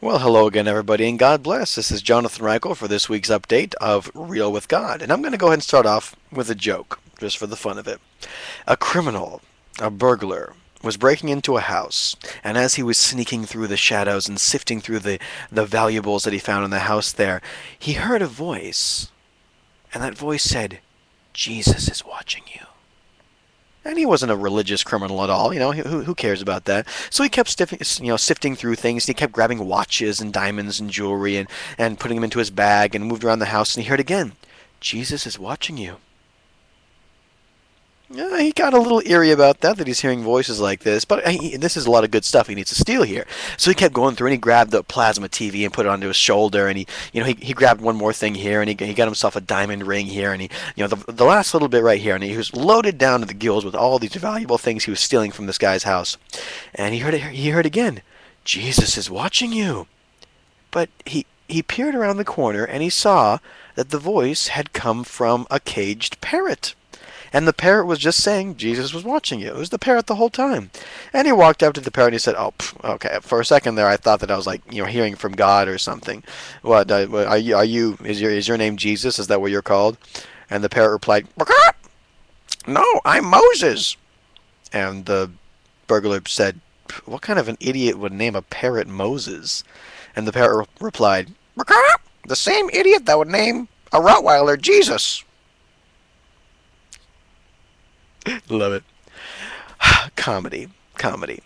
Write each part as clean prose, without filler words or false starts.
Well, hello again, everybody, and God bless. This is Jonathan Reichel for this week's update of Real with God. And I'm going to go ahead and start off with a joke, just for the fun of it. A criminal, a burglar, was breaking into a house, and as he was sneaking through the shadows and sifting through the valuables that he found in the house there, he heard a voice, and that voice said, "Jesus is watching you." And he wasn't a religious criminal at all, who cares about that? So he kept sifting through things. He kept grabbing watches and diamonds and jewelry and putting them into his bag and moved around the house. And he heard again, "Jesus is watching you." Yeah, he got a little eerie about that he's hearing voices like this, but this is a lot of good stuff he needs to steal here. So he kept going through, and he grabbed the plasma TV and put it onto his shoulder, and he grabbed one more thing here, and he got himself a diamond ring here, and the last little bit right here, and he was loaded down to the gills with all these valuable things he was stealing from this guy's house. And he heard again, "Jesus is watching you." But he peered around the corner, and he saw that the voice had come from a caged parrot. And the parrot was just saying Jesus was watching you. It was the parrot the whole time. And he walked up to the parrot and he said, "Oh, okay." For a second there, I thought that I was like, hearing from God or something. What are you? Is your name Jesus? Is that what you're called? And the parrot replied, "No, I'm Moses." And the burglar said, "What kind of an idiot would name a parrot Moses?" And the parrot replied, "The same idiot that would name a Rottweiler Jesus." Love it. Comedy, comedy.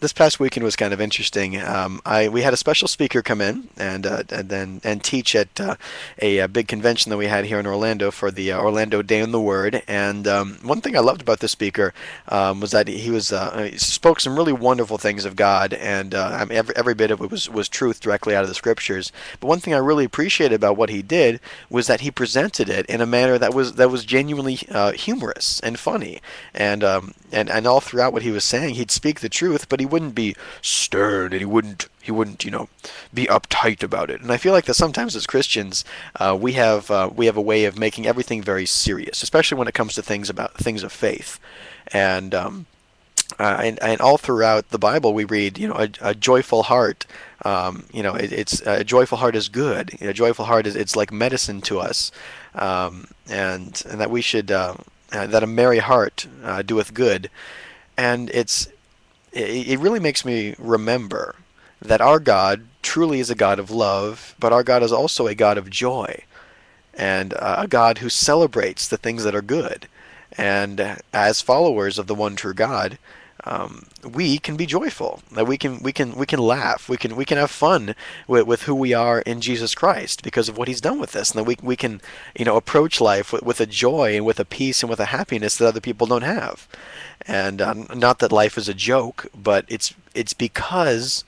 This past weekend was kind of interesting. We had a special speaker come in and teach at a big convention that we had here in Orlando for the Orlando Day in the Word. And one thing I loved about the speaker was that he spoke some really wonderful things of God, and every bit of it was truth directly out of the scriptures. But one thing I really appreciated about what he did was that he presented it in a manner that was genuinely humorous and funny, and all throughout what he was saying, he'd speak the truth, but he wouldn't be stern, and he wouldn't be uptight about it. And I feel like that sometimes as Christians, we have a way of making everything very serious, especially when it comes to things of faith. And and all throughout the Bible, we read, a joyful heart. It's a joyful heart is good. A joyful heart it's like medicine to us, and that we should that a merry heart doeth good. And it really makes me remember that our God truly is a God of love, but our God is also a God of joy, and a God who celebrates the things that are good. And as followers of the one true God, we can be joyful. That we can laugh. We can have fun with who we are in Jesus Christ because of what He's done with us, and that we can approach life with a joy and with a peace and with a happiness that other people don't have. And not that life is a joke, but it's because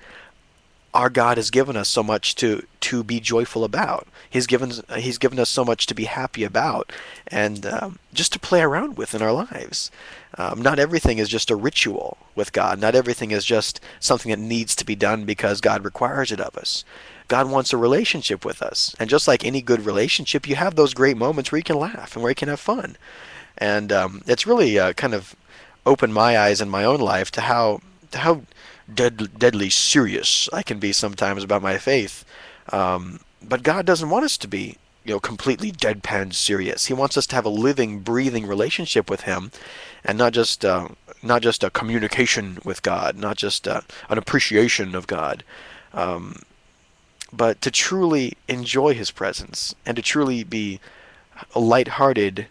our God has given us so much to be joyful about. He's given us so much to be happy about, and just to play around with in our lives. Not everything is just a ritual with God. Not everything is just something that needs to be done because God requires it of us. God wants a relationship with us, and just like any good relationship, you have those great moments where you can laugh and where you can have fun. And it's really kind of opened my eyes in my own life to how deadly serious I can be sometimes about my faith. But God doesn't want us to be, completely deadpan serious. He wants us to have a living, breathing relationship with Him, and not just a communication with God, not just an appreciation of God, but to truly enjoy His presence and to truly be lighthearted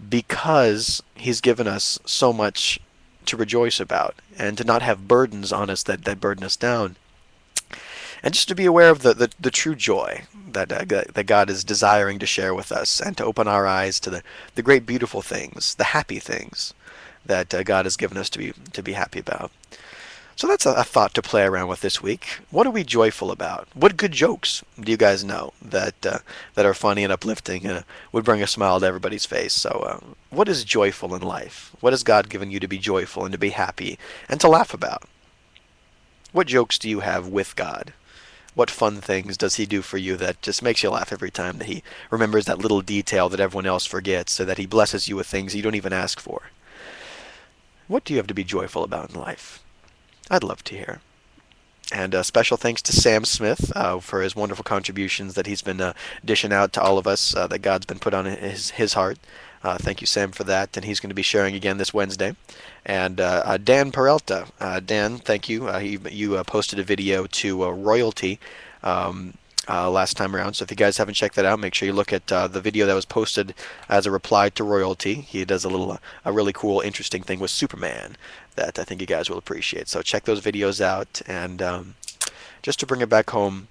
because He's given us so much to rejoice about, and to not have burdens on us that burden us down. And just to be aware of the true joy that God is desiring to share with us, and to open our eyes to the great beautiful things, the happy things that God has given us to be happy about. So that's a thought to play around with this week. What are we joyful about? What good jokes do you guys know that are funny and uplifting and would bring a smile to everybody's face? So what is joyful in life? What has God given you to be joyful and to be happy and to laugh about? What jokes do you have with God? What fun things does He do for you that just makes you laugh every time that He remembers that little detail that everyone else forgets, so that He blesses you with things you don't even ask for? What do you have to be joyful about in life? I'd love to hear. And special thanks to Sam Smith for his wonderful contributions that he's been dishing out to all of us that God's been put on his heart. Thank you, Sam, for that. And he's going to be sharing again this Wednesday. And Dan Peralta. Dan, thank you. You posted a video to Royalty last time around. So if you guys haven't checked that out, make sure you look at the video that was posted as a reply to Royalty. He does a really cool, interesting thing with Superman that I think you guys will appreciate. So check those videos out. And just to bring it back home,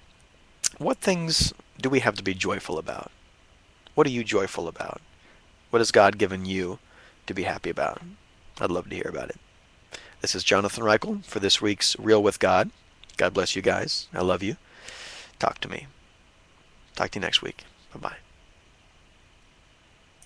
what things do we have to be joyful about? What are you joyful about? What has God given you to be happy about? I'd love to hear about it. This is Jonathan Reichel for this week's Real with God. God bless you guys. I love you. Talk to me. Talk to you next week. Bye-bye.